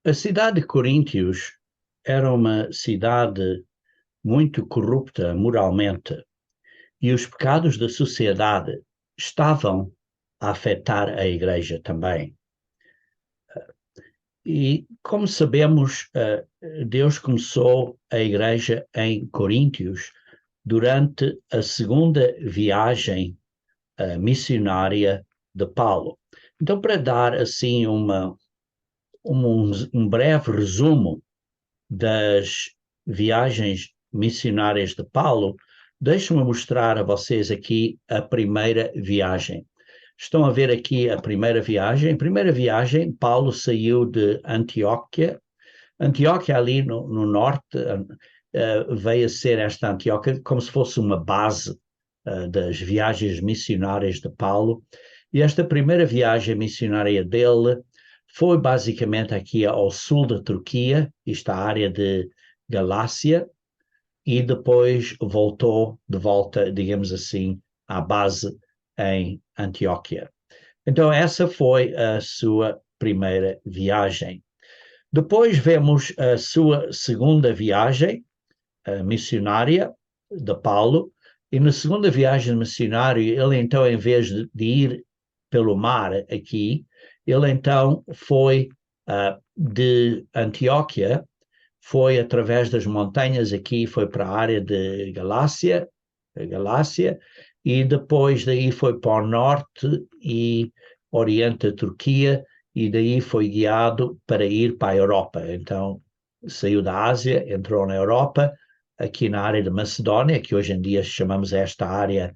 A cidade de Coríntios era uma cidade muito corrupta moralmente e os pecados da sociedade estavam a afetar a igreja também. E, como sabemos, Deus começou a igreja em Coríntios durante a segunda viagem missionária de Paulo. Então, para dar assim um breve resumo das viagens missionárias de Paulo, deixe-me mostrar a vocês aqui a primeira viagem. Estão a ver aqui a primeira viagem. A primeira viagem, Paulo saiu de Antioquia. Antioquia ali no norte veio a ser esta Antioquia como se fosse uma base das viagens missionárias de Paulo. E esta primeira viagem missionária dele foi basicamente aqui ao sul da Turquia, esta área de Galácia, e depois voltou de volta, digamos assim, à base em Antioquia. Então, essa foi a sua primeira viagem. Depois vemos a sua segunda viagem missionária de Paulo, e na segunda viagem missionária, ele então, em vez de ir pelo mar aqui, ele então foi de Antioquia, foi através das montanhas aqui, foi para a área de Galácia, e depois daí foi para o norte e oriente da Turquia, e daí foi guiado para ir para a Europa. Então, saiu da Ásia, entrou na Europa, aqui na área de Macedónia, que hoje em dia chamamos esta área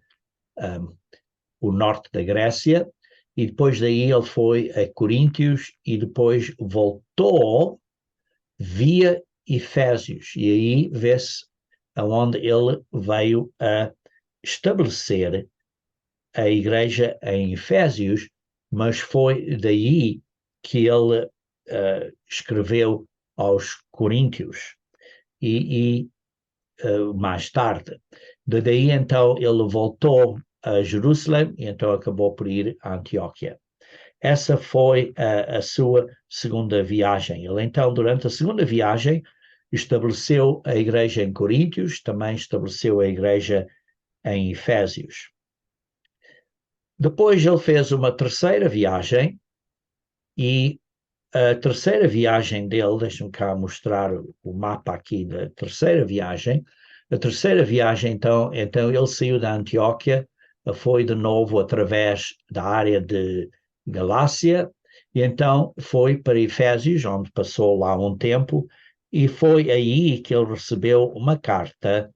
o norte da Grécia, e depois daí ele foi a Coríntios e depois voltou via Efésios, e aí vê-se aonde ele veio a estabelecer a igreja em Efésios, mas foi daí que ele escreveu aos Coríntios e mais tarde. Daí então ele voltou a Jerusalém e então acabou por ir a Antioquia. Essa foi a sua segunda viagem. Ele então, durante a segunda viagem, estabeleceu a igreja em Coríntios, também estabeleceu a igreja em Efésios. Depois ele fez uma terceira viagem e a terceira viagem dele, deixa-me cá mostrar o mapa aqui da terceira viagem. A terceira viagem, então ele saiu da Antioquia, foi de novo através da área de Galácia, e então foi para Efésios, onde passou lá um tempo, e foi aí que ele recebeu uma carta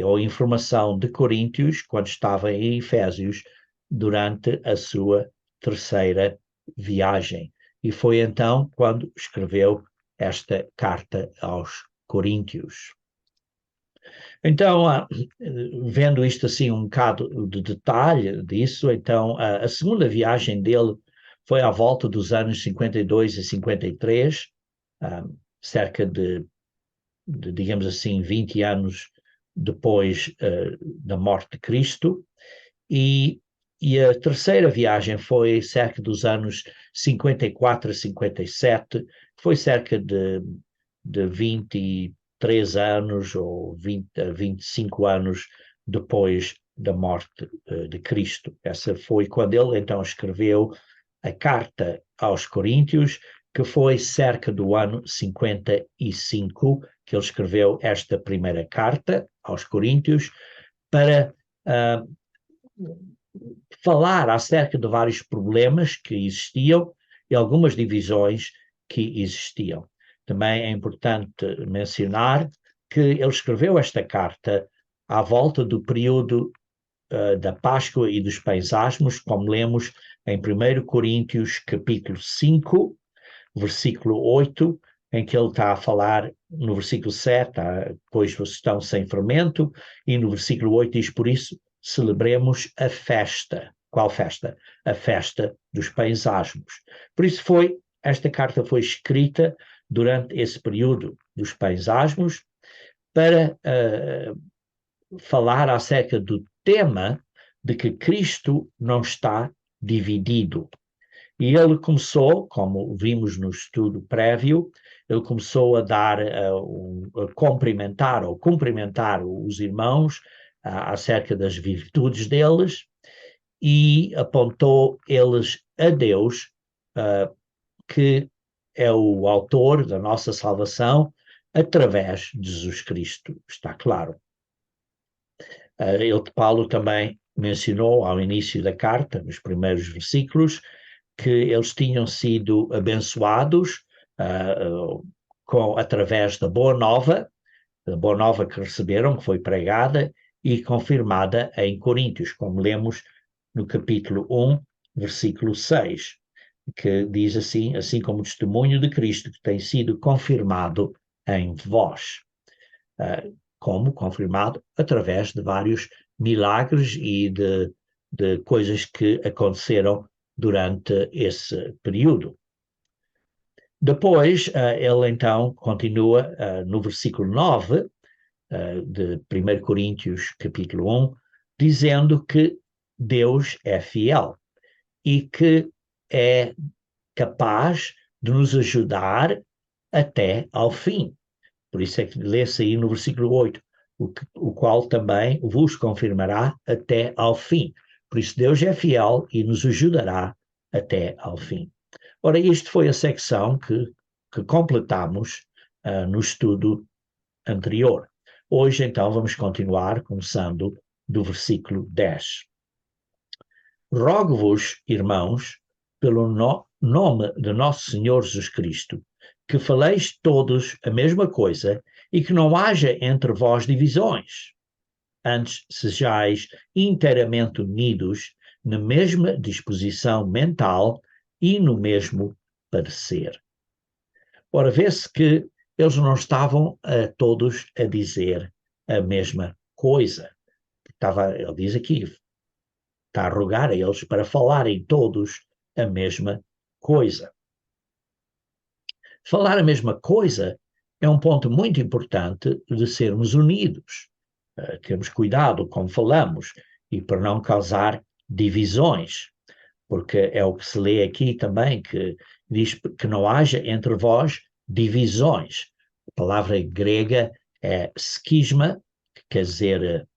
ou informação de Coríntios, quando estava em Efésios, durante a sua terceira viagem. E foi então quando escreveu esta carta aos Coríntios. Então, vendo isto assim um bocado de detalhe disso, então a segunda viagem dele foi à volta dos anos 52 e 53, cerca de, digamos assim, 20 anos depois da morte de Cristo, e, e a terceira viagem foi cerca dos anos 54 a 57, foi cerca de 23 anos ou 20 a 25 anos depois da morte de Cristo. Essa foi quando ele então escreveu a carta aos Coríntios, que foi cerca do ano 55 que ele escreveu esta primeira carta aos Coríntios para falar acerca de vários problemas que existiam e algumas divisões que existiam. Também é importante mencionar que ele escreveu esta carta à volta do período da Páscoa e dos Pães Asmos, como lemos em 1 Coríntios capítulo 5, versículo 8, em que ele está a falar, no versículo 7, pois vocês estão sem fermento, e no versículo 8 diz, por isso, celebremos a festa. Qual festa? A festa dos Pães Asmos. Por isso esta carta foi escrita durante esse período dos Pães Asmos para falar acerca do tema de que Cristo não está dividido. E ele começou, como vimos no estudo prévio, ele começou a dar, a cumprimentar os irmãos acerca das virtudes deles e apontou eles a Deus, que é o autor da nossa salvação através de Jesus Cristo, está claro. Paulo também mencionou ao início da carta, nos primeiros versículos, que eles tinham sido abençoados através da boa nova que receberam, que foi pregada e confirmada em Coríntios, como lemos no capítulo 1, versículo 6, que diz assim como o testemunho de Cristo que tem sido confirmado em vós. Como confirmado através de vários milagres e de coisas que aconteceram durante esse período. Depois, ele então continua no versículo 9 de 1 Coríntios capítulo 1, dizendo que Deus é fiel e que é capaz de nos ajudar até ao fim. Por isso é que lê-se aí no versículo 8, o qual também vos confirmará até ao fim. Por isso Deus é fiel e nos ajudará até ao fim. Ora, isto foi a secção que completamos no estudo anterior. Hoje, então, vamos continuar, começando do versículo 10. Rogo-vos, irmãos, pelo nome de nosso Senhor Jesus Cristo, que faleis todos a mesma coisa e que não haja entre vós divisões. Antes sejais inteiramente unidos na mesma disposição mental e no mesmo parecer. Ora, vê-se que eles não estavam todos a dizer a mesma coisa. Ele diz aqui, está a rogar a eles para falarem todos a mesma coisa. Falar a mesma coisa é um ponto muito importante de sermos unidos. Temos cuidado como falamos e para não causar divisões, porque é o que se lê aqui também, que diz que não haja entre vós divisões. A palavra grega é skisma, que quer dizer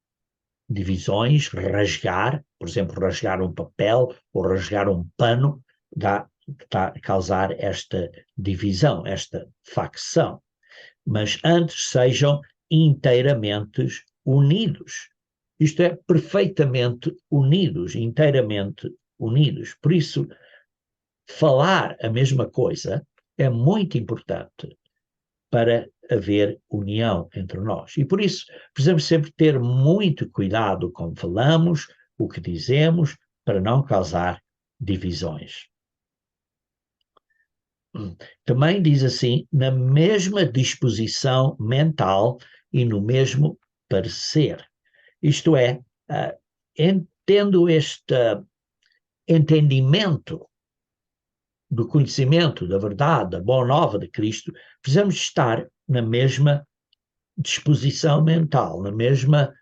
divisões, rasgar, por exemplo, rasgar um papel ou rasgar um pano, está a causar esta divisão, esta facção. Mas antes sejam inteiramente unidos. Isto é, perfeitamente unidos, inteiramente unidos. Por isso, falar a mesma coisa é muito importante para haver união entre nós. E por isso, precisamos sempre ter muito cuidado como falamos, o que dizemos, para não causar divisões. Também diz assim, na mesma disposição mental e no mesmo parecer. Isto é, tendo este entendimento do conhecimento da verdade, da boa nova de Cristo, precisamos estar na mesma disposição mental, na mesma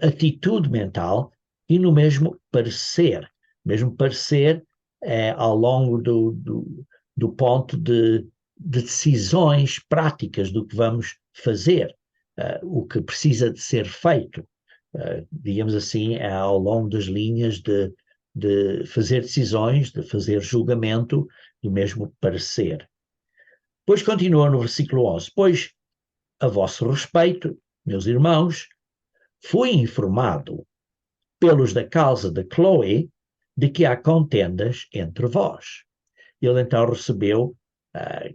atitude mental e no mesmo parecer. Mesmo parecer ao longo do ponto de decisões práticas do que vamos fazer, o que precisa de ser feito, digamos assim, ao longo das linhas de fazer decisões, de fazer julgamento, do mesmo parecer. Depois continua no versículo 11, pois a vosso respeito, meus irmãos, fui informado pelos da causa de Chloe de que há contendas entre vós. Ele então recebeu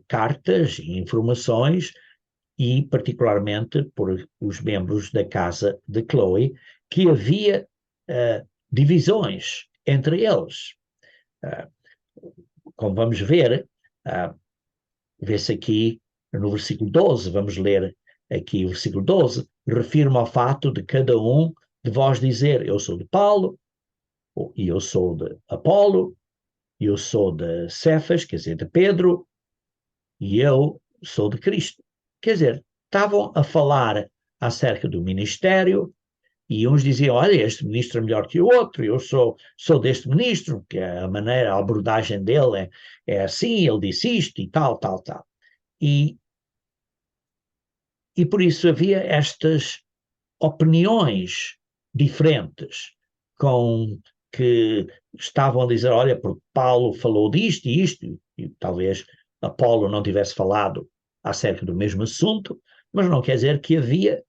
cartas e informações e particularmente por os membros da casa de Chloe, que havia divisões entre eles. Como vamos ver, vê-se aqui no versículo 12, vamos ler aqui o versículo 12, refirma ao fato de cada um de vós dizer, eu sou de Paulo, e eu sou de Apolo, e eu sou de Cefas, quer dizer, de Pedro, e eu sou de Cristo. Quer dizer, estavam a falar acerca do ministério E uns diziam, olha, este ministro é melhor que o outro, eu sou deste ministro, que a maneira, a abordagem dele é assim, ele disse isto e tal, tal, tal. E por isso havia estas opiniões diferentes, com que estavam a dizer, olha, porque Paulo falou disto e isto, e talvez Apolo não tivesse falado acerca do mesmo assunto, mas não quer dizer que havia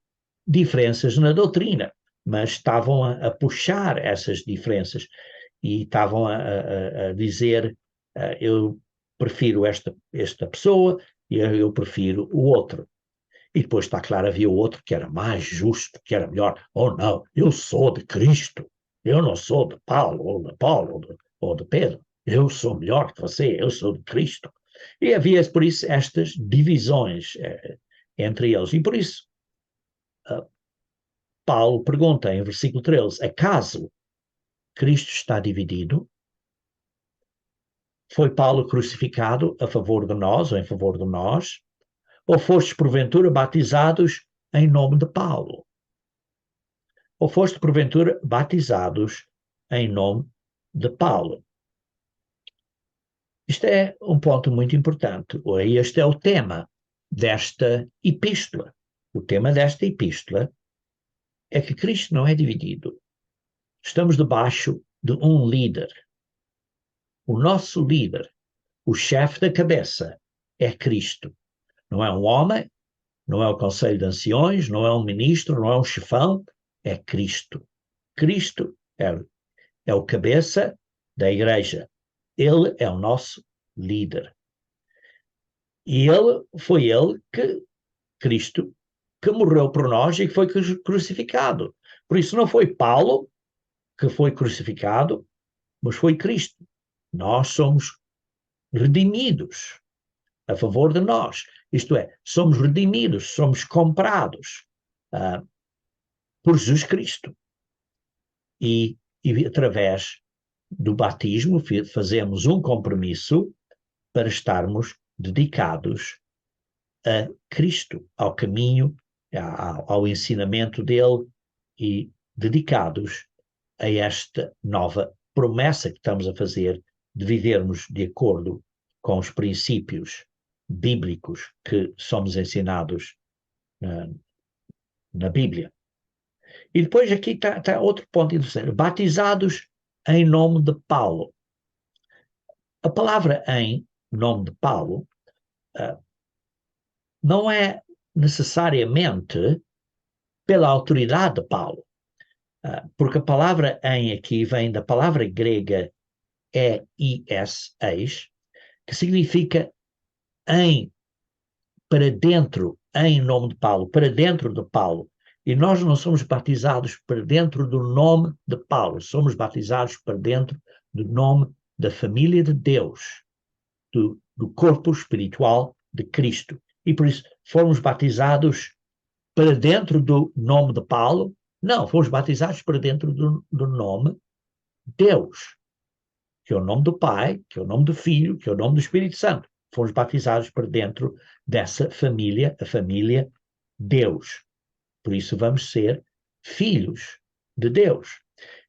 diferenças na doutrina, mas estavam a puxar essas diferenças e estavam a dizer, eu prefiro esta pessoa e eu prefiro o outro. E depois está claro, havia o outro que era mais justo, que era melhor. Oh não, eu sou de Cristo, eu não sou de Paulo, ou de Paulo, ou de Pedro. Eu sou melhor que você, eu sou de Cristo. E havia, por isso, estas divisões entre eles. E por isso, Paulo pergunta em versículo 13, acaso Cristo está dividido? Foi Paulo crucificado a favor de nós, ou em favor de nós? Ou fostes, porventura, batizados em nome de Paulo? Ou foste, porventura, batizados em nome de Paulo? Isto é um ponto muito importante. Este é o tema desta epístola. O tema desta epístola é que Cristo não é dividido. Estamos debaixo de um líder. O nosso líder, o chefe da cabeça, é Cristo. Não é um homem, não é o conselho de anciões, não é um ministro, não é um chefão, é Cristo. Cristo é o cabeça da igreja. Ele é o nosso líder. E foi ele que, Cristo, que morreu por nós e que foi crucificado. Por isso não foi Paulo que foi crucificado, mas foi Cristo. Nós somos redimidos a favor de nós. Isto é, somos redimidos, somos comprados por Jesus Cristo. E através do batismo fazemos um compromisso para estarmos dedicados a Cristo, ao caminho, ao ensinamento dele e dedicados a esta nova promessa que estamos a fazer de vivermos de acordo com os princípios bíblicos que somos ensinados na Bíblia. E depois aqui está outro ponto interessante, batizados em nome de Paulo. A palavra em nome de Paulo não é necessariamente pela autoridade de Paulo, porque a palavra em aqui vem da palavra grega eis, que significa em, para dentro, em nome de Paulo, para dentro de Paulo. E nós não somos batizados para dentro do nome de Paulo, somos batizados para dentro do nome da família de Deus, do corpo espiritual de Cristo. E por isso fomos batizados para dentro do nome de Paulo? Não, fomos batizados para dentro do nome Deus, que é o nome do Pai, que é o nome do Filho, que é o nome do Espírito Santo. Fomos batizados para dentro dessa família, a família Deus. Por isso vamos ser filhos de Deus.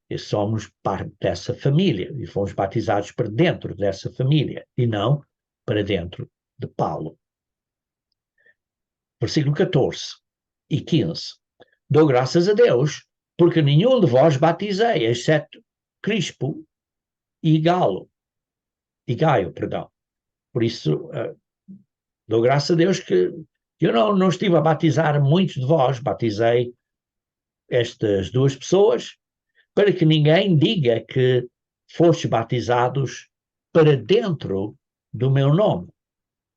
E somos parte dessa família e fomos batizados para dentro dessa família e não para dentro de Paulo. Versículo 14 e 15. Dou graças a Deus, porque nenhum de vós batizei, exceto Crispo e Gaio. Por isso, dou graças a Deus que eu não estive a batizar muitos de vós, batizei estas duas pessoas, para que ninguém diga que fostes batizados para dentro do meu nome,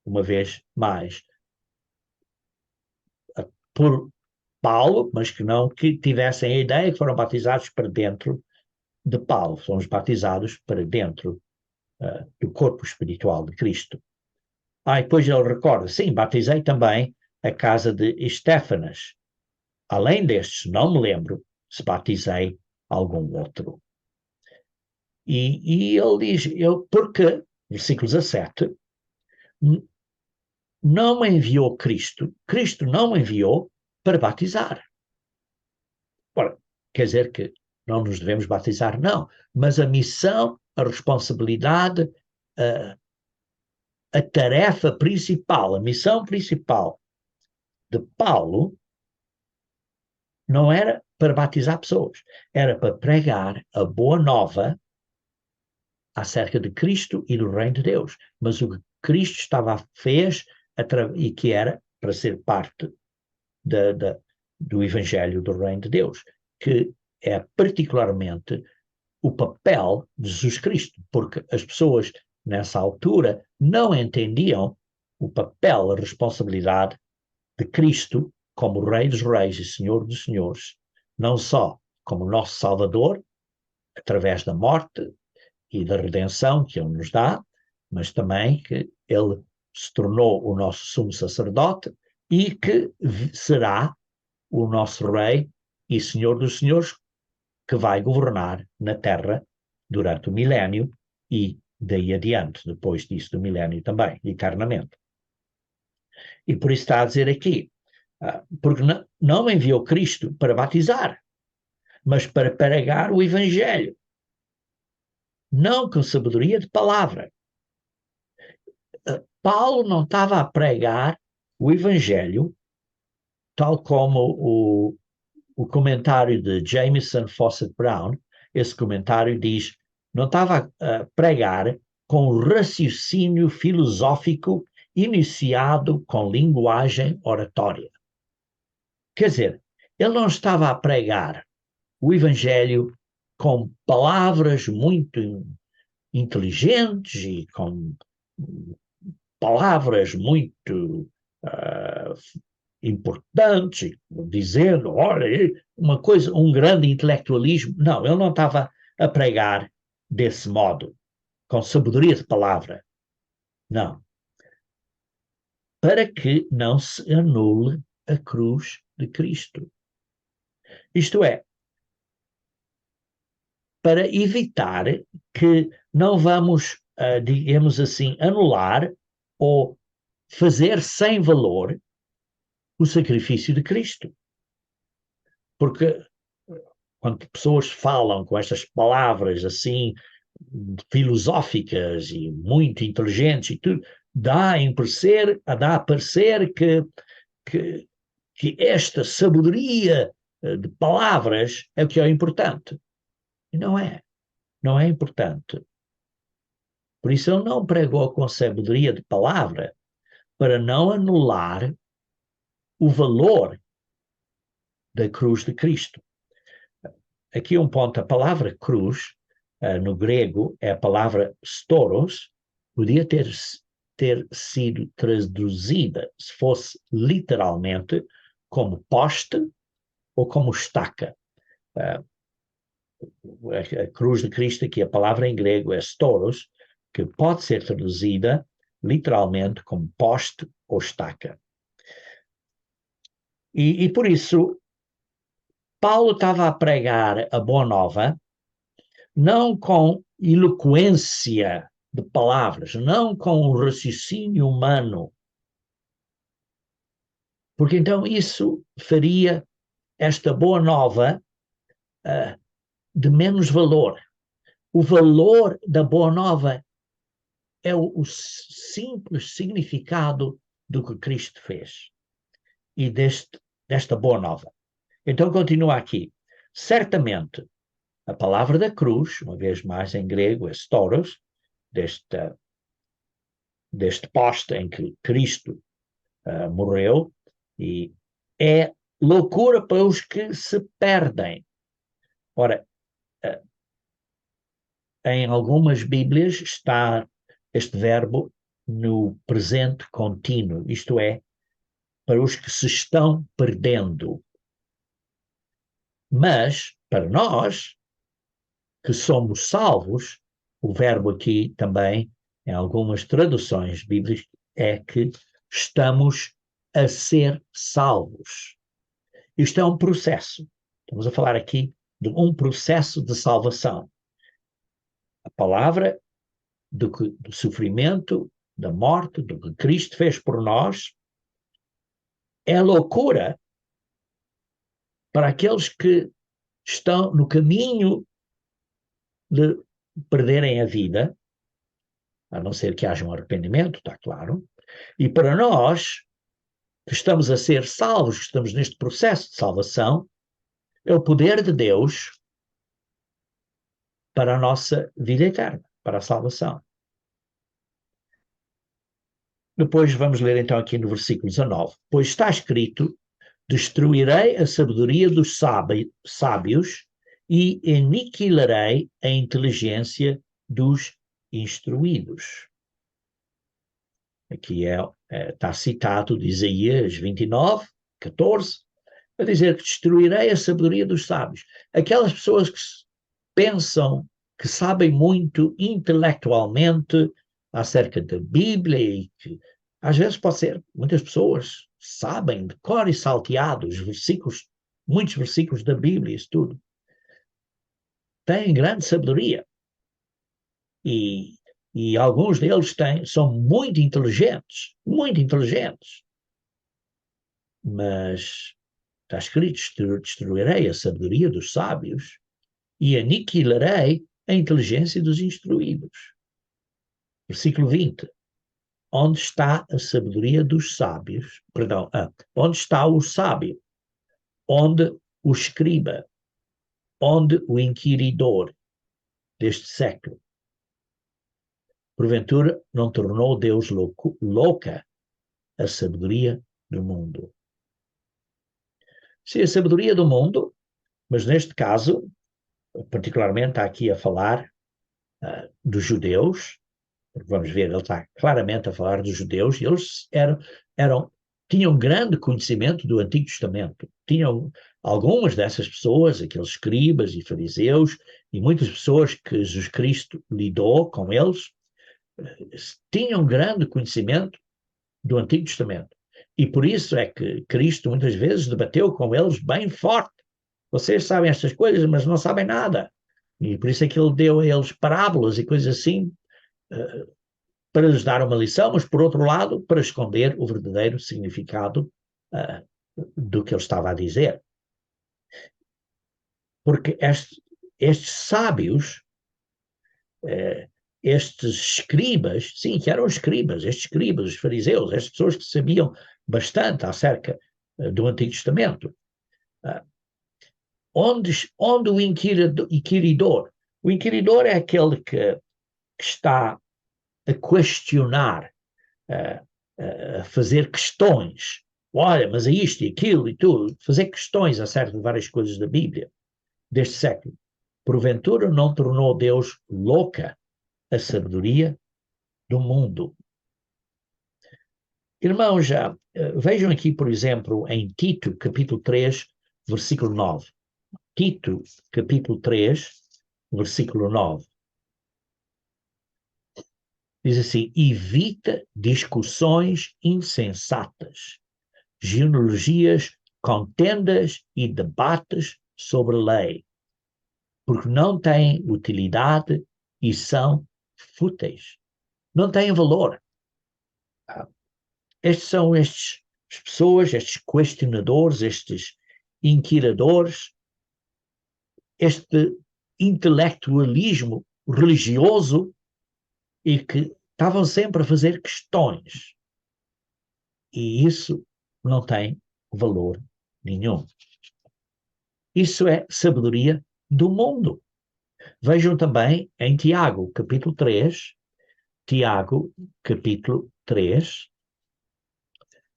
uma vez mais. Por Paulo, mas que tivessem a ideia que foram batizados para dentro de Paulo, fomos batizados para dentro do corpo espiritual de Cristo. E depois ele recorda, sim, batizei também a casa de Estéfanas. Além destes, não me lembro se batizei algum outro. E ele diz, porque, versículo 17, não me enviou Cristo não me enviou para batizar. Ora, quer dizer que não nos devemos batizar, não, mas a missão, a responsabilidade, a tarefa principal, a missão principal de Paulo não era para batizar pessoas, era para pregar a boa nova acerca de Cristo e do reino de Deus. Mas o que Cristo fez e que era para ser parte do Evangelho do reino de Deus, que é particularmente o papel de Jesus Cristo, porque as pessoas nessa altura não entendiam o papel, a responsabilidade de Cristo como Rei dos Reis e Senhor dos Senhores, não só como nosso Salvador, através da morte e da redenção que Ele nos dá, mas também que Ele se tornou o nosso sumo sacerdote e que será o nosso Rei e Senhor dos Senhores, que vai governar na Terra durante o milénio e daí adiante, depois disso do milénio também, eternamente. E por isso está a dizer aqui, porque não enviou Cristo para batizar, mas para pregar o Evangelho, não com sabedoria de palavra. Paulo não estava a pregar o Evangelho, tal como o comentário de Jameson Fawcett Brown, esse comentário diz, não estava a pregar com raciocínio filosófico iniciado com linguagem oratória. Quer dizer, ele não estava a pregar o Evangelho com palavras muito inteligentes e com palavras muito importantes, dizendo, olha, uma coisa, um grande intelectualismo. Não, ele não estava a pregar desse modo, com sabedoria de palavra. Não. Para que não se anule a cruz de Cristo. Isto é, para evitar que não vamos, digamos assim, anular ou fazer sem valor o sacrifício de Cristo. Porque quando pessoas falam com estas palavras assim filosóficas e muito inteligentes e tudo, dá a parecer que esta sabedoria de palavras é o que é importante. E não é. Não é importante. Por isso ele não pregou com sabedoria de palavra para não anular o valor da cruz de Cristo. Aqui um ponto, a palavra cruz, no grego, é a palavra stauros, podia ter sido traduzida, se fosse literalmente, como poste ou como estaca. A cruz de Cristo, aqui a palavra em grego é stauros, que pode ser traduzida literalmente como poste ou estaca. E por isso, Paulo estava a pregar a boa nova, não com eloquência de palavras, não com o raciocínio humano, porque então isso faria esta boa nova de menos valor. O valor da boa nova é o simples significado do que Cristo fez e desta boa nova. Então continua aqui. Certamente, a palavra da cruz, uma vez mais em grego, é stauros, deste poste em que Cristo morreu, e é loucura para os que se perdem. Ora, em algumas Bíblias está este verbo no presente contínuo, isto é, para os que se estão perdendo. Mas, para nós, que somos salvos, o verbo aqui também, em algumas traduções bíblicas, é que estamos a ser salvos. Isto é um processo. Estamos a falar aqui de um processo de salvação. A palavra do sofrimento, da morte, do que Cristo fez por nós, é loucura para aqueles que estão no caminho de perderem a vida, a não ser que haja um arrependimento, está claro. E para nós, que estamos a ser salvos, que estamos neste processo de salvação, é o poder de Deus para a nossa vida eterna, para a salvação. Depois vamos ler então aqui no versículo 19. Pois está escrito, destruirei a sabedoria dos sábios e aniquilarei a inteligência dos instruídos. Aqui está citado de Isaías 29, 14, a dizer que destruirei a sabedoria dos sábios. Aquelas pessoas que pensam que sabem muito intelectualmente acerca da Bíblia e que, às vezes pode ser, muitas pessoas sabem de cor e salteado os versículos, muitos versículos da Bíblia, isso tudo. Têm grande sabedoria. E alguns deles são muito inteligentes, mas está escrito, destruirei a sabedoria dos sábios e aniquilarei a inteligência dos instruídos. Versículo 20. Onde está a sabedoria dos sábios? Perdão, onde está o sábio? Onde o escriba? Onde o inquiridor deste século? Porventura não tornou Deus louca a sabedoria do mundo. Sim, a sabedoria do mundo, mas neste caso, particularmente está aqui a falar dos judeus, porque vamos ver, ele está claramente a falar dos judeus, e eles tinham grande conhecimento do Antigo Testamento. Tinham algumas dessas pessoas, aqueles escribas e fariseus, e muitas pessoas que Jesus Cristo lidou com eles, tinham grande conhecimento do Antigo Testamento. E por isso é que Cristo muitas vezes debateu com eles bem forte. Vocês sabem estas coisas, mas não sabem nada. E por isso é que ele deu a eles parábolas e coisas assim, para lhes dar uma lição, mas por outro lado, para esconder o verdadeiro significado do que ele estava a dizer. Porque estes sábios, estes escribas, sim, que eram escribas, estes escribas, os fariseus, estas pessoas que sabiam bastante acerca do Antigo Testamento, onde o inquiridor é aquele que está a questionar, a fazer questões. Olha, mas é isto e aquilo e tudo. Fazer questões acerca de várias coisas da Bíblia deste século. Porventura não tornou Deus louca a sabedoria do mundo. Irmãos, vejam aqui, por exemplo, em Tito, capítulo 3, versículo 9. Tito, capítulo 3, versículo 9. Diz assim, evita discussões insensatas, genealogias, contendas e debates sobre lei, porque não têm utilidade e são fúteis. Não têm valor. Estes são as pessoas, estes questionadores, estes inquiridores, este intelectualismo religioso e que estavam sempre a fazer questões. E isso não tem valor nenhum. Isso é sabedoria do mundo. Vejam também em Tiago, capítulo 3,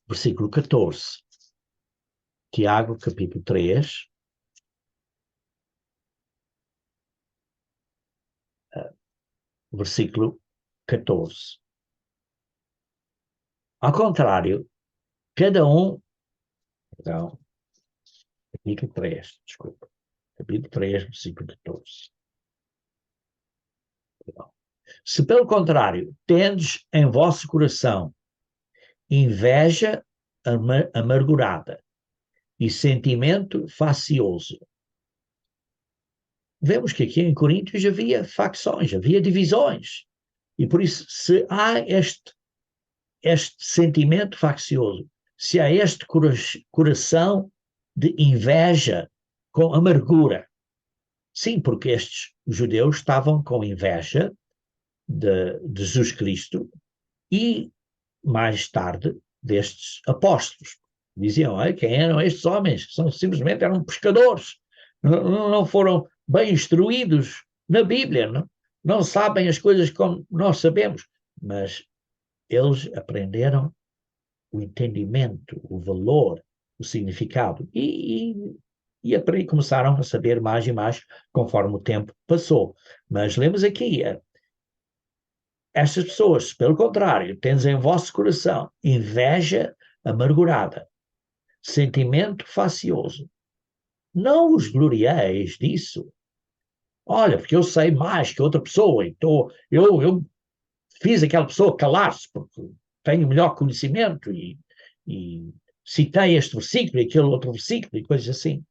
versículo 14. Tiago, capítulo 3, versículo 14. Ao contrário, cada um... Perdão, capítulo 3, desculpa. Capítulo 3, versículo 14. Perdão. Se pelo contrário tendes em vosso coração inveja amargurada e sentimento faccioso. Vemos que aqui em Coríntios havia facções, havia divisões. E por isso, se há este sentimento faccioso, se há este coração de inveja com amargura, Sim, porque estes judeus estavam com inveja de Jesus Cristo e, mais tarde, destes apóstolos. Diziam, quem eram estes homens? Simplesmente eram pescadores, não foram bem instruídos na Bíblia, não sabem as coisas como nós sabemos, mas eles aprenderam o entendimento, o valor, o significado, e começaram a saber mais e mais conforme o tempo passou. Mas lemos aqui, estas pessoas, pelo contrário, tens em vosso coração inveja amargurada, sentimento facioso. Não vos glorieis disso. Olha, porque eu sei mais que outra pessoa, então eu fiz aquela pessoa calar-se, porque tenho melhor conhecimento e citei este versículo e aquele outro versículo e coisas assim.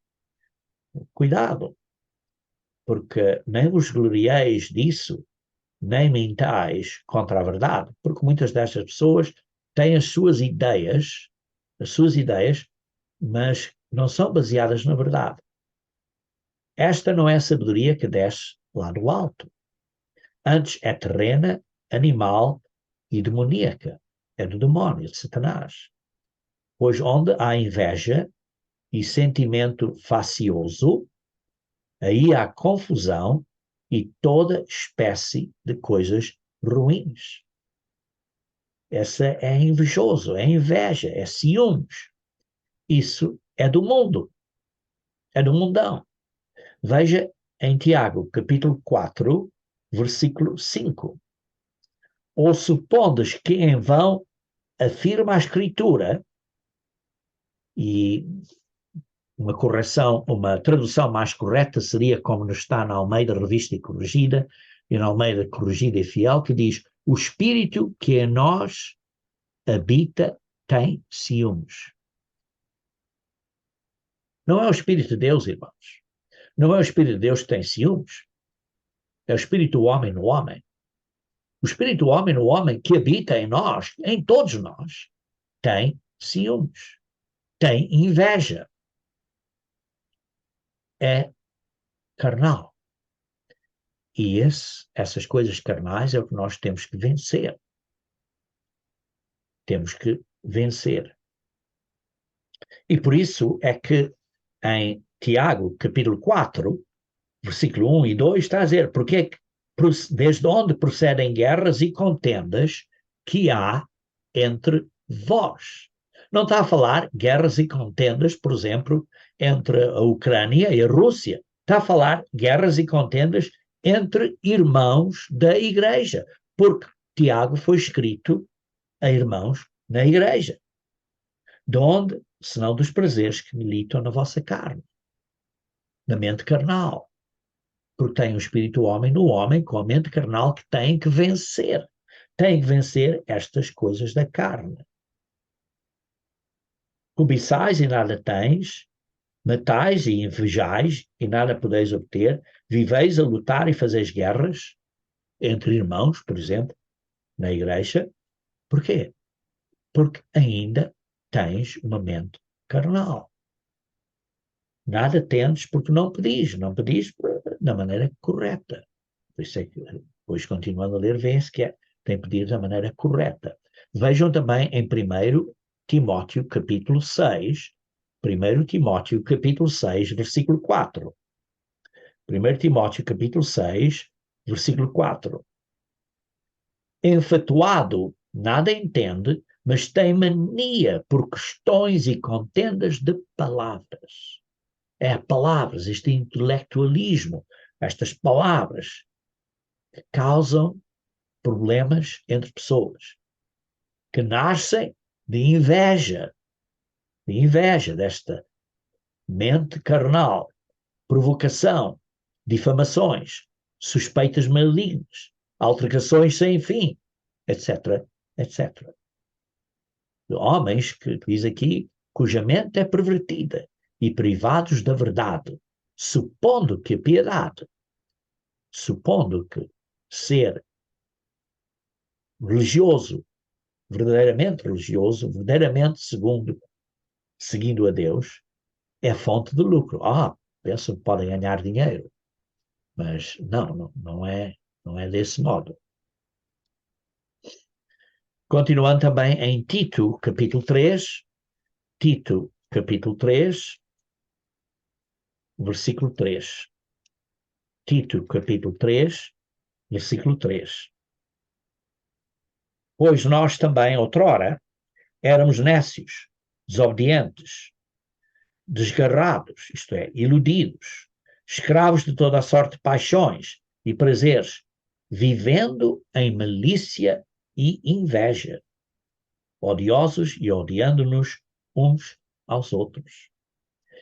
Cuidado, porque nem vos glorieis disso, nem mentais contra a verdade, porque muitas destas pessoas têm as suas ideias, mas não são baseadas na verdade. Esta não é a sabedoria que desce lá do alto. Antes é terrena, animal e demoníaca. É do demónio, de Satanás. Pois onde há inveja e sentimento facioso, aí há confusão e toda espécie de coisas ruins. Essa é invejoso, é inveja, é ciúmes. Isso é do mundo, é do mundão. Veja em Tiago, capítulo 4, versículo 5. Ou supondes que em vão afirma a Escritura, e uma correção, uma tradução mais correta seria como nos está na Almeida Revista e Corrigida, e na Almeida Corrigida e Fiel, que diz: o Espírito que em nós habita tem ciúmes. Não é o Espírito de Deus, irmãos. Não é o Espírito de Deus que tem ciúmes. É o Espírito do homem no homem. O Espírito do homem no homem que habita em nós, em todos nós, tem ciúmes, tem inveja. É carnal. E essas coisas carnais é o que nós temos que vencer. Temos que vencer. E por isso é que em Tiago, capítulo 4, versículo 1 e 2, está a dizer, porque desde onde procedem guerras e contendas que há entre vós. Não está a falar guerras e contendas, por exemplo, entre a Ucrânia e a Rússia. Está a falar guerras e contendas entre irmãos da igreja, porque Tiago foi escrito a irmãos na igreja. De onde? Senão dos prazeres que militam na vossa carne, na mente carnal. Porque tem o espírito homem no homem, com a mente carnal, que tem que vencer. Tem que vencer estas coisas da carne. Cobiçais e nada tens, matais e invejais e nada podeis obter, viveis a lutar e fazeis guerras entre irmãos, por exemplo, na igreja. Porquê? Porque ainda tens uma mente carnal. Nada tendes porque não pedis da maneira correta. Por isso é que, depois continuando a ler, vê-se que tem pedido da maneira correta. Vejam também em 1 Timóteo capítulo 6, 1 Timóteo capítulo 6, versículo 4. 1 Timóteo capítulo 6, versículo 4. Enfatuado, nada entende, mas tem mania por questões e contendas de palavras. É palavras, este intelectualismo, estas palavras que causam problemas entre pessoas, que nascem de inveja desta mente carnal, provocação, difamações, suspeitas malignas, altercações sem fim, etc, etc. De homens que diz aqui, cuja mente é pervertida e privados da verdade, supondo que a piedade, supondo que ser religioso, verdadeiramente seguindo a Deus, é fonte de lucro. Pensam que podem ganhar dinheiro. Mas não é desse modo. Continuando também em Tito, capítulo 3, Tito, capítulo 3, versículo 3. Tito, capítulo 3, versículo 3. Pois nós também, outrora, éramos nécios, desobedientes, desgarrados, isto é, iludidos, escravos de toda a sorte de paixões e prazeres, vivendo em malícia e inveja, odiosos e odiando-nos uns aos outros.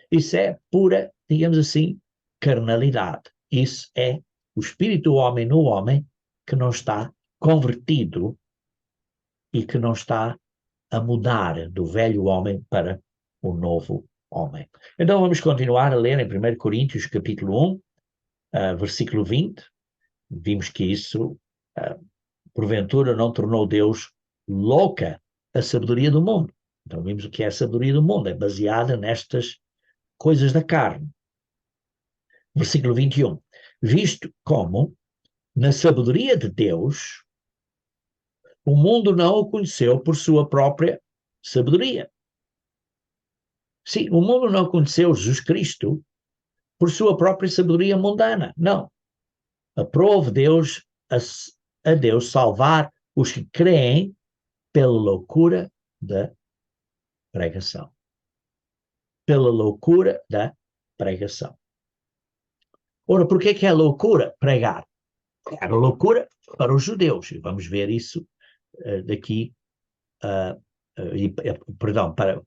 Isso é pura, digamos assim, carnalidade. Isso é o espírito do homem no homem que não está convertido e que não está a mudar do velho homem para o novo homem. Então vamos continuar a ler em 1 Coríntios capítulo 1, versículo 20. Vimos que isso, porventura, não tornou Deus louca a sabedoria do mundo. Então vimos o que é a sabedoria do mundo, é baseada nestas coisas da carne. Versículo 21. Visto como, na sabedoria de Deus, o mundo não o conheceu por sua própria sabedoria. Sim, o mundo não conheceu Jesus Cristo por sua própria sabedoria mundana. Não. Aprove Deus a Deus salvar os que creem pela loucura da pregação. Pela loucura da pregação. Ora, por que é loucura pregar? Era loucura para os judeus. E vamos ver isso daqui, perdão, para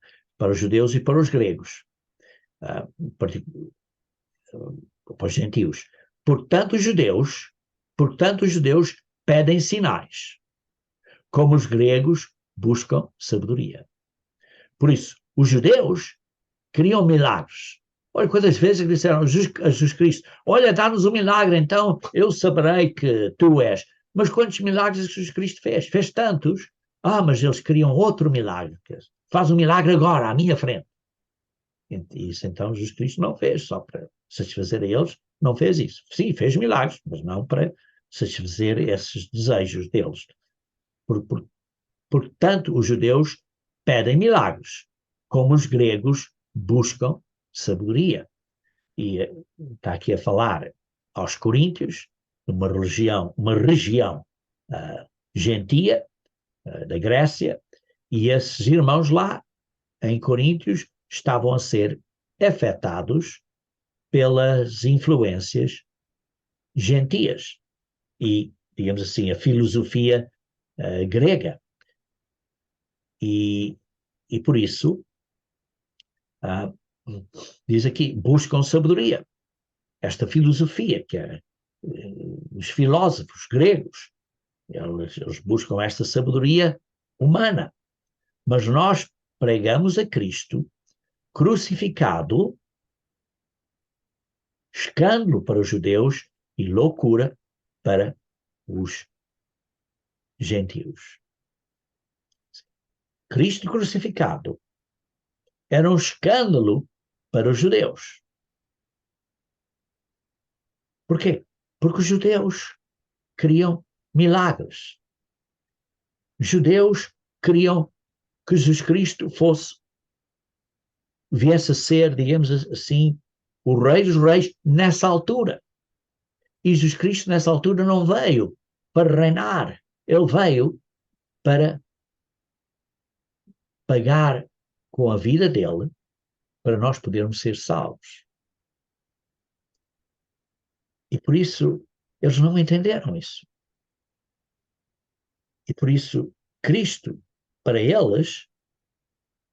os judeus e para os gregos, para os gentios. Portanto, os judeus pedem sinais, como os gregos buscam sabedoria. Por isso, os judeus queriam milagres. Olha, quantas vezes disseram a Jesus Cristo, olha, dá-nos um milagre, então eu saberei que tu és. Mas quantos milagres Jesus Cristo fez? Fez tantos. Mas eles queriam outro milagre. Faz um milagre agora, à minha frente. Isso então Jesus Cristo não fez, só para satisfazer a eles, não fez isso. Sim, fez milagres, mas não para satisfazer esses desejos deles. Portanto, os judeus pedem milagres, como os gregos buscam sabedoria. E está aqui a falar aos coríntios, uma região gentia da Grécia, e esses irmãos lá, em Coríntios, estavam a ser afetados pelas influências gentias e, digamos assim, a filosofia grega. E por isso, diz aqui, buscam sabedoria. Esta filosofia que é os filósofos gregos, eles buscam esta sabedoria humana. Mas nós pregamos a Cristo crucificado, escândalo para os judeus e loucura para os gentios. Cristo crucificado era um escândalo para os judeus. Por quê? Porque os judeus queriam milagres. Os judeus queriam que Jesus Cristo viesse a ser, digamos assim, o Rei dos Reis nessa altura. E Jesus Cristo nessa altura não veio para reinar, ele veio para pagar com a vida dele para nós podermos ser salvos. E por isso eles não entenderam isso. E por isso Cristo, para eles,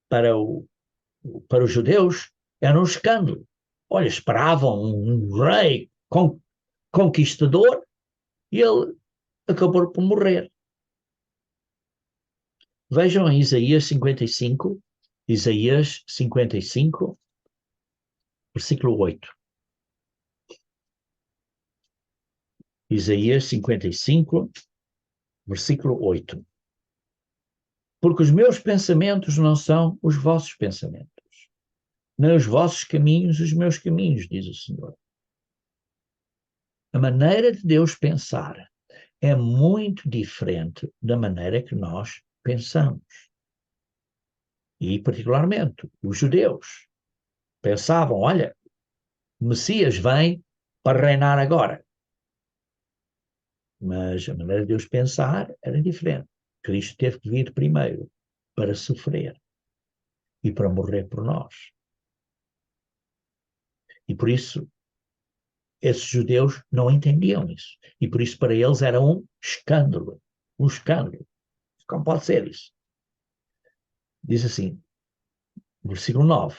para os judeus, era um escândalo. Olha, esperavam um rei conquistador e ele acabou por morrer. Vejam em Isaías 55, versículo 8. Isaías 55, versículo 8. Porque os meus pensamentos não são os vossos pensamentos, nem os vossos caminhos os meus caminhos, diz o Senhor. A maneira de Deus pensar é muito diferente da maneira que nós pensamos. E, particularmente, os judeus pensavam, olha, o Messias vem para reinar agora. Mas a maneira de Deus pensar era diferente. Cristo teve que vir primeiro para sofrer e para morrer por nós. E por isso, esses judeus não entendiam isso. E por isso, para eles, era um escândalo. Um escândalo. Como pode ser isso? Diz assim, versículo 9.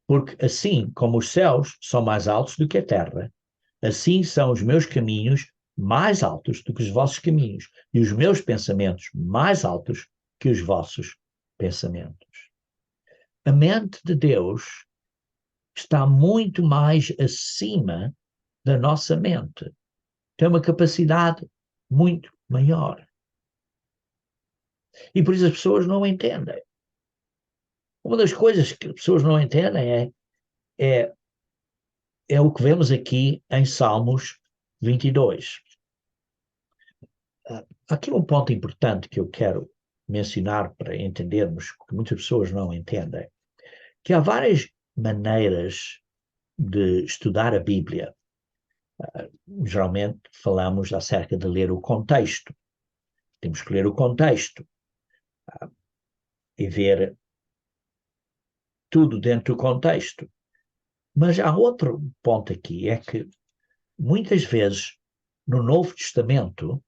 Porque assim como os céus são mais altos do que a terra, assim são os meus caminhos mais altos do que os vossos caminhos, e os meus pensamentos mais altos que os vossos pensamentos. A mente de Deus está muito mais acima da nossa mente. Tem uma capacidade muito maior. E por isso as pessoas não entendem. Uma das coisas que as pessoas não entendem é o que vemos aqui em Salmos 22. Aqui um ponto importante que eu quero mencionar para entendermos, que muitas pessoas não entendem, que há várias maneiras de estudar a Bíblia. Geralmente falamos acerca de ler o contexto. Temos que ler o contexto e ver tudo dentro do contexto. Mas há outro ponto aqui, é que muitas vezes no Novo Testamento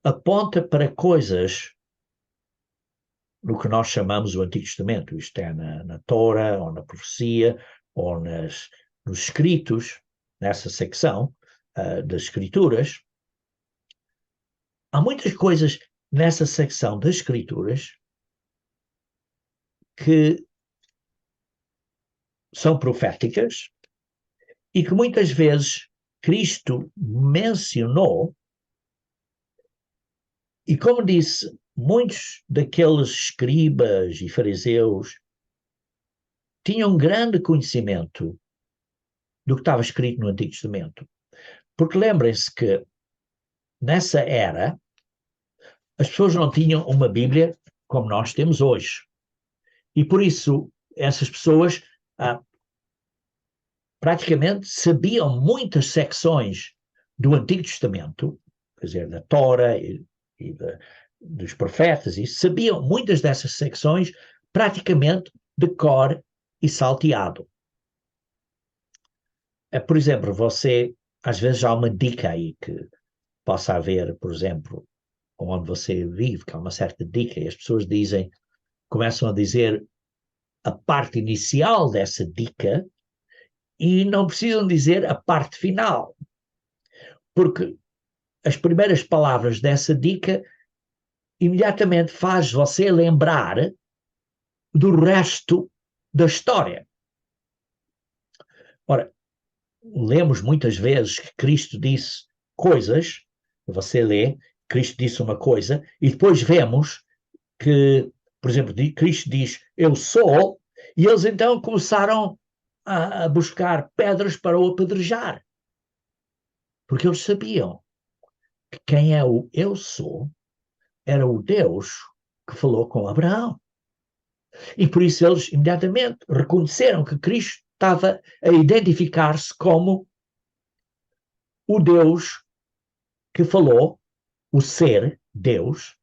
aponta para coisas no que nós chamamos o Antigo Testamento, isto é, na Torá, ou na profecia, ou nos escritos, nessa secção das Escrituras. Há muitas coisas nessa secção das Escrituras que são proféticas e que muitas vezes Cristo mencionou, e como disse, muitos daqueles escribas e fariseus tinham grande conhecimento do que estava escrito no Antigo Testamento. Porque lembrem-se que nessa era as pessoas não tinham uma Bíblia como nós temos hoje. E por isso essas pessoas praticamente sabiam muitas secções do Antigo Testamento, quer dizer, da Tora e dos profetas, e sabiam muitas dessas secções praticamente de cor e salteado. Por exemplo, você, às vezes há uma dica aí que possa haver, por exemplo, onde você vive, que há uma certa dica, e as pessoas começam a dizer a parte inicial dessa dica e não precisam dizer a parte final, porque as primeiras palavras dessa dica imediatamente faz você lembrar do resto da história. Ora, lemos muitas vezes que Cristo disse coisas, você lê, Cristo disse uma coisa, e depois vemos que, por exemplo, Cristo diz, eu sou, e eles então começaram a buscar pedras para o apedrejar. Porque eles sabiam que quem é o eu sou era o Deus que falou com Abraão. E por isso eles imediatamente reconheceram que Cristo estava a identificar-se como o Deus que falou, o ser Deus,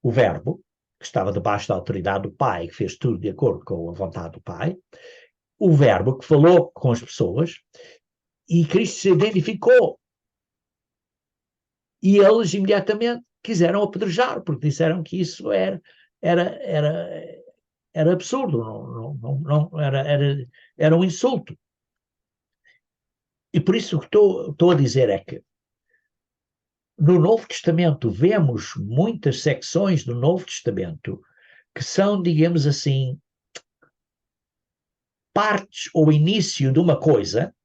o Verbo, que estava debaixo da autoridade do Pai, que fez tudo de acordo com a vontade do Pai, o Verbo que falou com as pessoas, e Cristo se identificou. E eles imediatamente quiseram apedrejar, porque disseram que isso era absurdo, não era um insulto. E por isso o que estou a dizer é que no Novo Testamento vemos muitas secções do Novo Testamento que são, digamos assim, partes ou início de uma coisa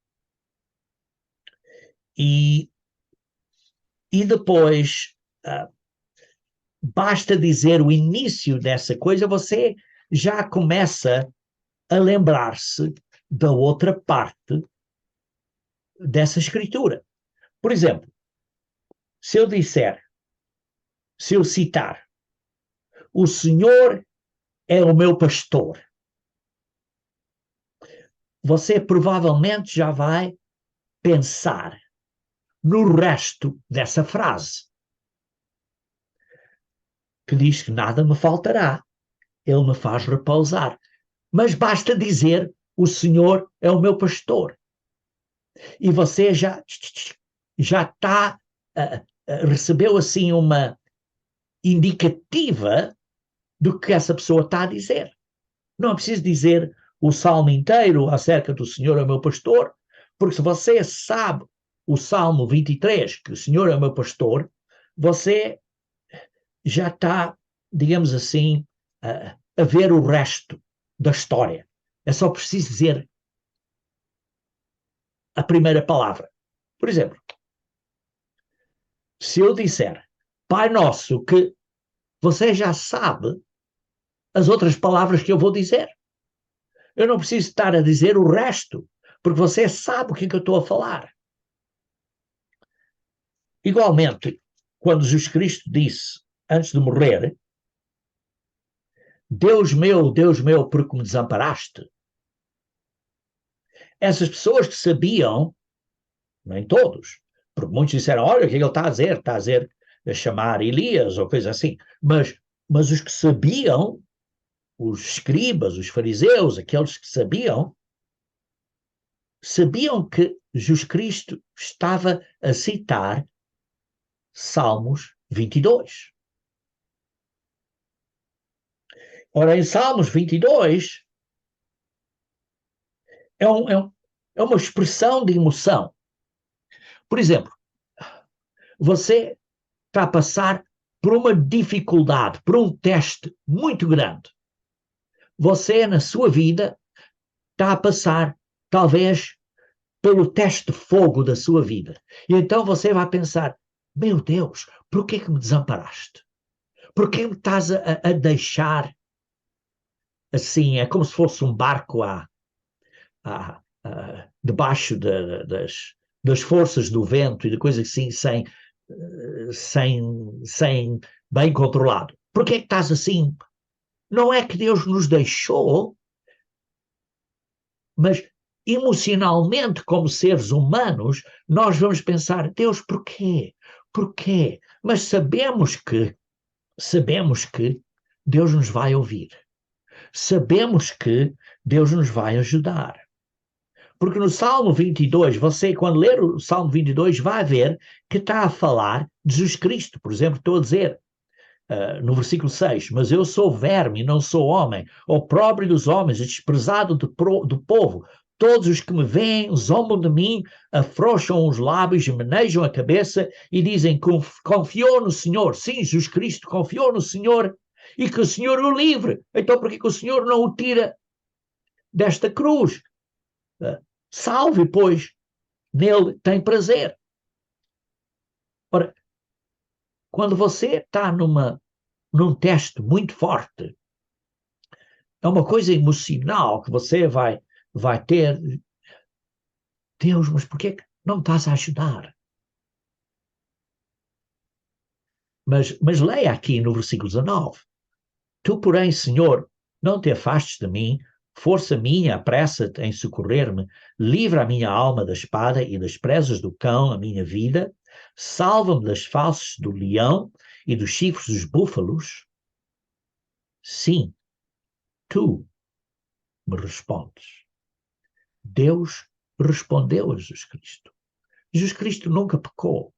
e depois basta dizer o início dessa coisa, você já começa a lembrar-se da outra parte dessa escritura. Por exemplo, se eu citar, o Senhor é o meu pastor, você provavelmente já vai pensar no resto dessa frase, que diz que nada me faltará, ele me faz repousar. Mas basta dizer, o Senhor é o meu pastor. E você já está, recebeu assim uma indicativa do que essa pessoa está a dizer. Não é preciso dizer o salmo inteiro acerca do Senhor é o meu pastor, porque se você sabe o Salmo 23, que o Senhor é o meu pastor, você já está, digamos assim, a ver o resto da história. É só preciso dizer a primeira palavra. Por exemplo, se eu disser Pai Nosso, que você já sabe as outras palavras que eu vou dizer. Eu não preciso estar a dizer o resto, porque você sabe o que eu estou a falar. Igualmente, quando Jesus Cristo disse, antes de morrer, Deus meu, por que me desamparaste? Essas pessoas que sabiam, nem todos, porque muitos disseram, olha o que ele está a dizer, a chamar Elias ou coisa assim, mas os que sabiam, os escribas, os fariseus, aqueles que sabiam que Jesus Cristo estava a citar Salmos 22. Ora, em Salmos 22 é uma expressão de emoção. Por exemplo, você está a passar por uma dificuldade, por um teste muito grande. Você, na sua vida, está a passar, talvez, pelo teste de fogo da sua vida. E então você vai pensar, meu Deus, por que me desamparaste? Por que me estás a deixar assim? É como se fosse um barco debaixo das forças do vento e de coisas assim, sem bem controlado. Por que estás assim? Não é que Deus nos deixou, mas emocionalmente, como seres humanos, nós vamos pensar, Deus, porquê? Porquê? Mas sabemos que Deus nos vai ouvir. Sabemos que Deus nos vai ajudar. Porque no Salmo 22, você, quando ler o Salmo 22, vai ver que está a falar de Jesus Cristo. Por exemplo, estou a dizer, no versículo 6, mas eu sou verme, não sou homem, opróbrio dos homens, desprezado do povo. Todos os que me veem zombam de mim, afrouxam os lábios, manejam a cabeça e dizem, confiou no Senhor. Sim, Jesus Cristo confiou no Senhor e que o Senhor o livre. Então por que o Senhor não o tira desta cruz? Salve, pois, nele tem prazer. Ora, quando você está num teste muito forte, é uma coisa emocional que você vai ter. Deus, mas porquê que não me estás a ajudar? Mas leia aqui no versículo 19. Tu, porém, Senhor, não te afastes de mim, força minha, apressa-te em socorrer-me, livra a minha alma da espada e das presas do cão, a minha vida, salva-me das fauces do leão e dos chifres dos búfalos. Sim, tu me respondes. Deus respondeu a Jesus Cristo. Jesus Cristo nunca pecou,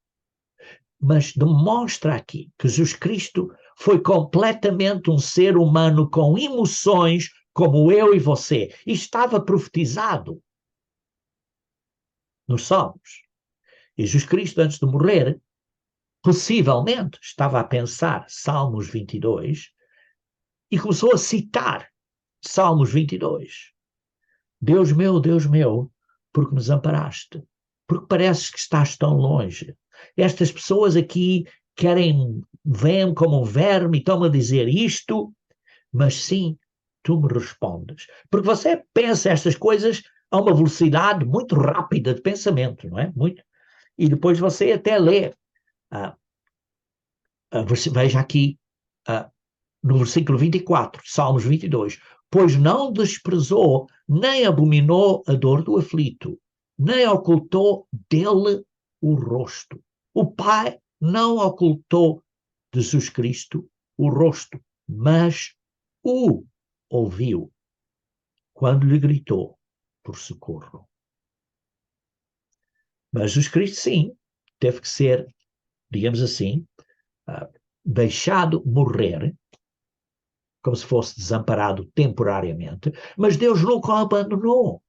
mas demonstra aqui que Jesus Cristo foi completamente um ser humano com emoções como eu e você. E estava profetizado nos Salmos. E Jesus Cristo, antes de morrer, possivelmente estava a pensar Salmos 22 e começou a citar Salmos 22. Deus meu, porque me desamparaste? Porque pareces que estás tão longe. Estas pessoas aqui veem como um verme e estão a dizer isto, mas sim, tu me respondes. Porque você pensa estas coisas a uma velocidade muito rápida de pensamento, não é? Muito. E depois você até lê, veja aqui, no versículo 24, Salmos 22, pois não desprezou, nem abominou a dor do aflito, nem ocultou dele o rosto. O Pai não ocultou de Jesus Cristo o rosto, mas o ouviu quando lhe gritou por socorro. Mas Jesus Cristo, sim, teve que ser, digamos assim, deixado morrer, como se fosse desamparado temporariamente, mas Deus nunca o abandonou,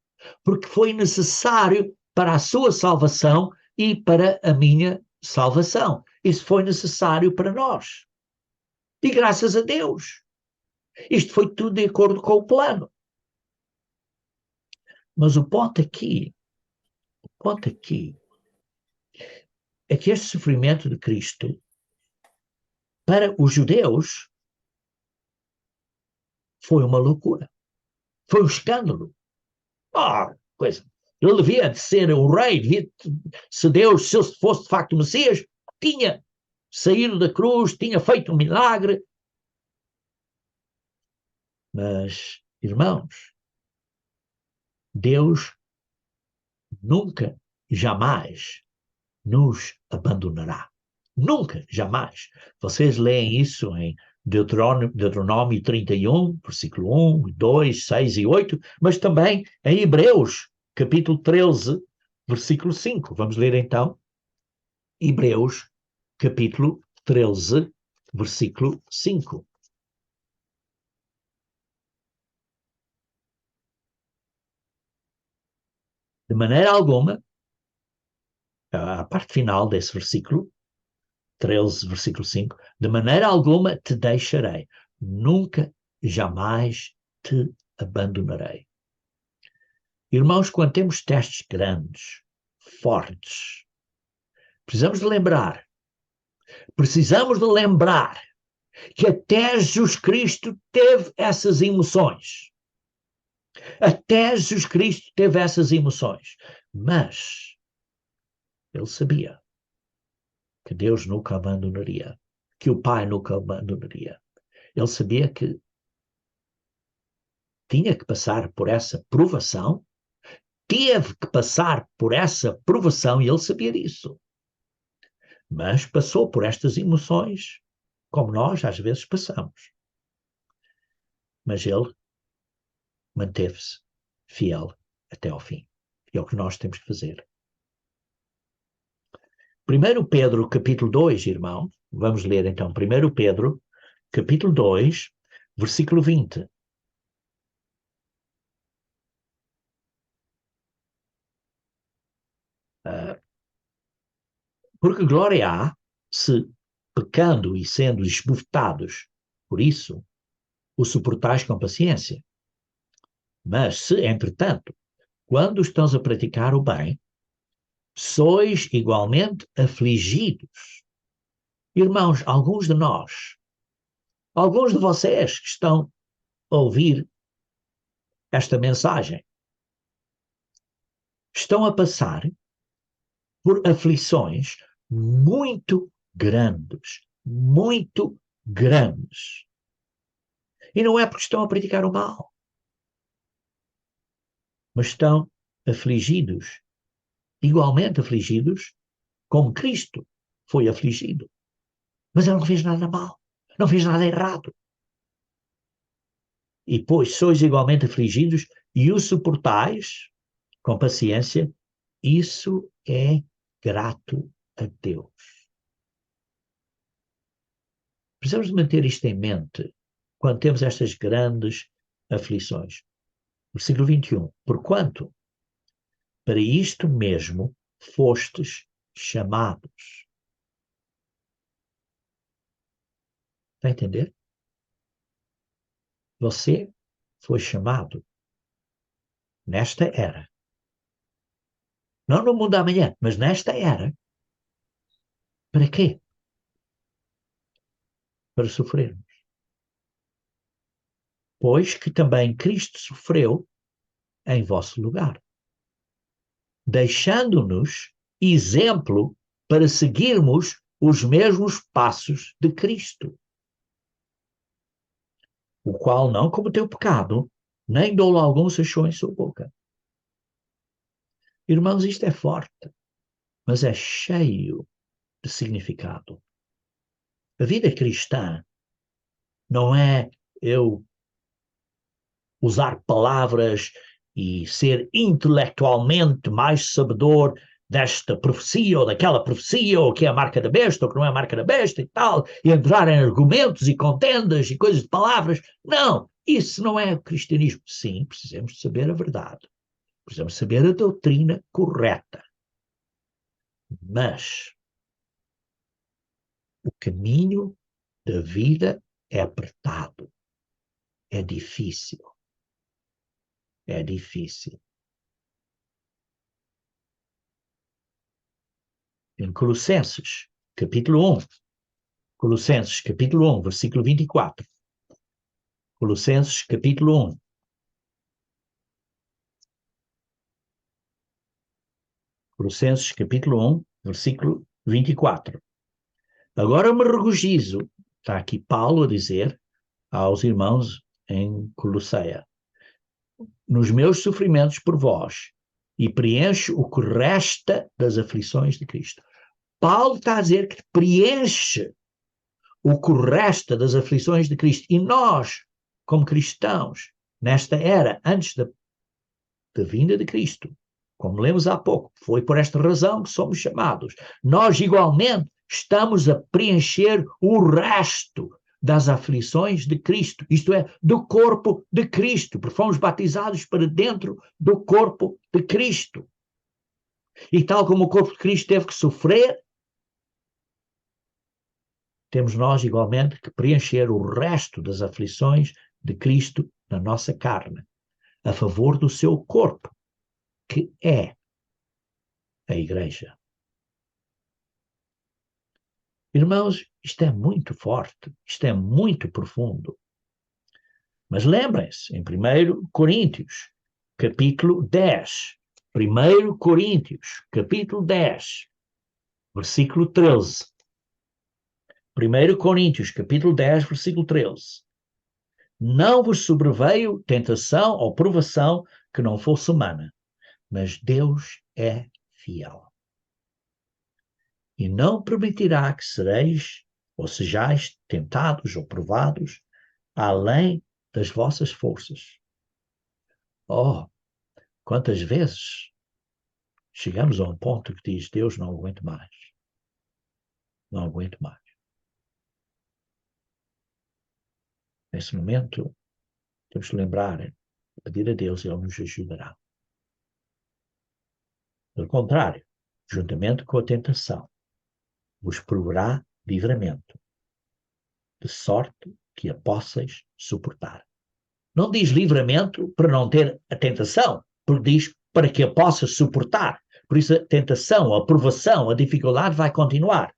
porque foi necessário para a sua salvação e para a minha salvação. Isso foi necessário para nós. E graças a Deus. Isto foi tudo de acordo com o plano. Mas o ponto aqui é que este sofrimento de Cristo, para os judeus, foi uma loucura. Foi um escândalo. Coisa. Ele devia de ser o rei, se Deus, se ele fosse de facto o Messias, tinha saído da cruz, tinha feito um milagre. Mas, irmãos, Deus nunca, jamais nos abandonará. Nunca, jamais. Vocês leem isso em Deuteronômio 31, versículo 1, 2, 6 e 8, mas também em Hebreus, capítulo 13, versículo 5. Vamos ler então Hebreus, capítulo 13, versículo 5. De maneira alguma, a parte final desse versículo, 13, versículo 5, de maneira alguma te deixarei, nunca, jamais te abandonarei. Irmãos, quando temos testes grandes, fortes, precisamos de lembrar que até Jesus Cristo teve essas emoções. Até Jesus Cristo teve essas emoções. Mas ele sabia que Deus nunca abandonaria, que o Pai nunca abandonaria. Ele sabia que tinha que passar por essa provação, teve que passar por essa provação e ele sabia disso. Mas passou por estas emoções, como nós às vezes passamos. Mas ele manteve-se fiel até ao fim. É o que nós temos que fazer. 1 Pedro, capítulo 2, irmão, vamos ler então 1 Pedro, capítulo 2, versículo 20. Porque glória há se, pecando e sendo esbofetados por isso, o suportais com paciência. Mas se, entretanto, quando estás a praticar o bem, sois igualmente afligidos. Irmãos, alguns de vocês que estão a ouvir esta mensagem, estão a passar por aflições muito grandes, muito grandes. E não é porque estão a praticar o mal, mas estão afligidos, igualmente afligidos, como Cristo foi afligido. Mas ele não fez nada mal, não fez nada errado. E pois sois igualmente afligidos e o suportais com paciência, isso é grato a Deus. Precisamos manter isto em mente quando temos estas grandes aflições. Versículo 21. Porquanto para isto mesmo fostes chamados. Está a entender? Você foi chamado nesta era. Não no mundo da amanhã, mas nesta era. Para quê? Para sofrermos. Pois que também Cristo sofreu em vosso lugar. deixando-nos exemplo para seguirmos os mesmos passos de Cristo, o qual não cometeu pecado, nem dolo algum se achou em sua boca. Irmãos, isto é forte, mas é cheio de significado. A vida cristã não é eu usar palavras e ser intelectualmente mais sabedor desta profecia ou daquela profecia, ou que é a marca da besta, ou que não é a marca da besta e tal, e entrar em argumentos e contendas e coisas de palavras. Não, isso não é o cristianismo. Sim, precisamos saber a verdade. Precisamos saber a doutrina correta. Mas o caminho da vida é apertado, é difícil, é difícil. Em Colossenses, capítulo 1, Colossenses, capítulo 1, versículo 24. Colossenses, capítulo 1. Colossenses, capítulo 1, versículo 24. Agora me regozijo, está aqui Paulo a dizer aos irmãos em Colosseia, nos meus sofrimentos por vós, e preencho o que resta das aflições de Cristo. Paulo está a dizer que preenche o que resta das aflições de Cristo. E nós, como cristãos, nesta era, antes da vinda de Cristo, como lemos há pouco, foi por esta razão que somos chamados. Nós, igualmente, estamos a preencher o resto das aflições de Cristo, isto é, do corpo de Cristo, porque fomos batizados para dentro do corpo de Cristo. E tal como o corpo de Cristo teve que sofrer, temos nós, igualmente, que preencher o resto das aflições de Cristo na nossa carne, a favor do seu corpo, que é a Igreja. Irmãos, isto é muito forte, isto é muito profundo. Mas lembrem-se, em 1 Coríntios, capítulo 10, 1 Coríntios, capítulo 10, versículo 13. 1 Coríntios, capítulo 10, versículo 13. Não vos sobreveio tentação ou provação que não fosse humana, mas Deus é fiel. E não permitirá que sereis ou sejais tentados ou provados além das vossas forças. Oh, quantas vezes chegamos a um ponto que diz, Deus, não aguento mais. Não aguento mais. Nesse momento, temos que lembrar, pedir a Deus e Ele nos ajudará. Pelo contrário, juntamente com a tentação, vos proverá livramento, de sorte que a possais suportar. Não diz livramento para não ter a tentação, porque diz para que a possa suportar. Por isso a tentação, a provação, a dificuldade vai continuar.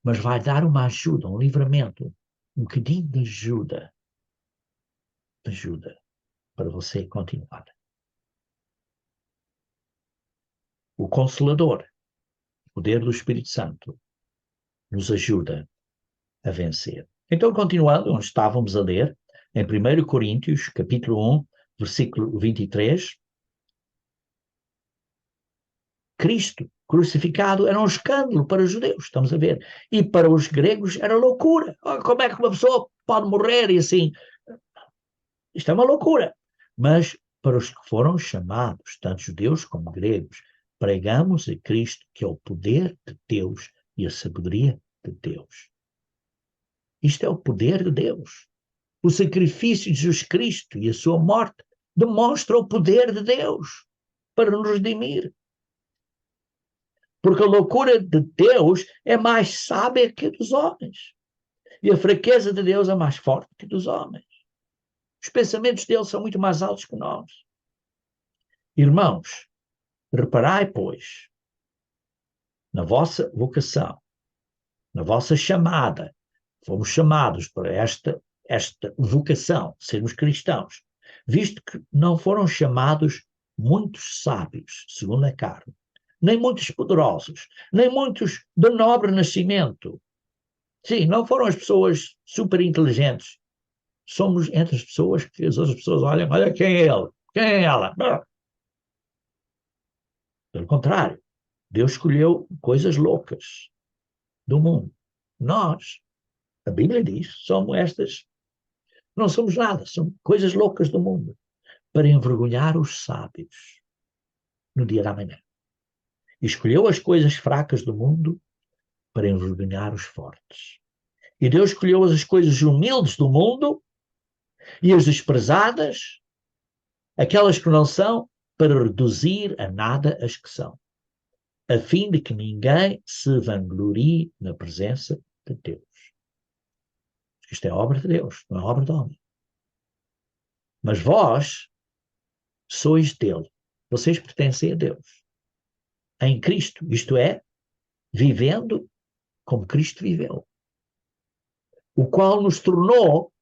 Mas vai dar uma ajuda, um livramento, um bocadinho de ajuda para você continuar. O Consolador, o poder do Espírito Santo, nos ajuda a vencer. Então, continuando, onde estávamos a ler, em 1 Coríntios, capítulo 1, versículo 23, Cristo crucificado era um escândalo para os judeus, estamos a ver, e para os gregos era loucura. Como é que uma pessoa pode morrer e assim? Isto é uma loucura. Mas para os que foram chamados, tanto judeus como gregos, pregamos a Cristo, que é o poder de Deus e a sabedoria de Deus. Isto é o poder de Deus. O sacrifício de Jesus Cristo e a sua morte demonstram o poder de Deus para nos redimir. Porque a loucura de Deus é mais sábia que a dos homens. E a fraqueza de Deus é mais forte que a dos homens. Os pensamentos dele são muito mais altos que nós. Irmãos, reparai, pois, na vossa vocação, na vossa chamada. Fomos chamados para esta vocação, sermos cristãos, visto que não foram chamados muitos sábios, segundo a carne, nem muitos poderosos, nem muitos de nobre nascimento. Sim, não foram as pessoas super inteligentes. Somos entre as pessoas que as outras pessoas olham, olha quem é ele, quem é ela. Pelo contrário, Deus escolheu coisas loucas do mundo. Nós, a Bíblia diz, somos estas, não somos nada, são coisas loucas do mundo, para envergonhar os sábios no dia da manhã. E escolheu as coisas fracas do mundo para envergonhar os fortes. E Deus escolheu as coisas humildes do mundo e as desprezadas, aquelas que não são, para reduzir a nada as que são, a fim de que ninguém se vanglorie na presença de Deus. Isto é obra de Deus, não é obra de homem. Mas vós sois dele. Vocês pertencem a Deus. Em Cristo, isto é, vivendo como Cristo viveu. O qual nos tornou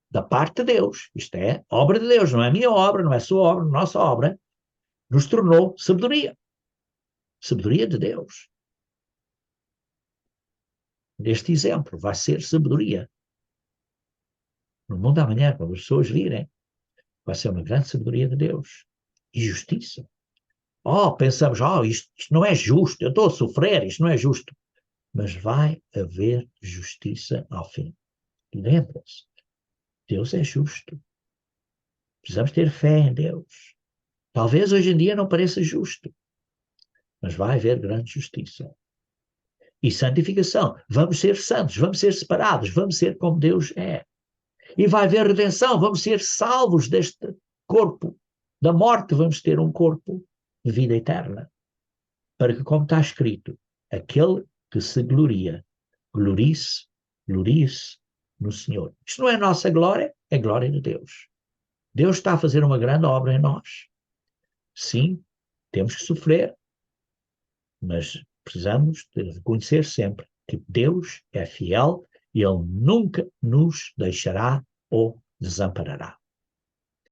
da parte de Deus, isto é, obra de Deus, não é minha obra, não é sua obra, nossa obra, nos tornou sabedoria. Sabedoria de Deus. Neste exemplo, vai ser sabedoria. No mundo da manhã, quando as pessoas virem, vai ser uma grande sabedoria de Deus. E justiça. Oh, pensamos, isto não é justo, eu estou a sofrer, isto não é justo. Mas vai haver justiça ao fim. Lembra-se, Deus é justo. Precisamos ter fé em Deus. Talvez hoje em dia não pareça justo, mas vai haver grande justiça. E santificação. Vamos ser santos, vamos ser separados, vamos ser como Deus é. E vai haver redenção, vamos ser salvos deste corpo da morte, vamos ter um corpo de vida eterna. Para que, como está escrito, aquele que se glorie-se no Senhor. Isto não é nossa glória, é glória de Deus. Deus está a fazer uma grande obra em nós. Sim, temos que sofrer, mas precisamos de reconhecer sempre que Deus é fiel e Ele nunca nos deixará ou desamparará.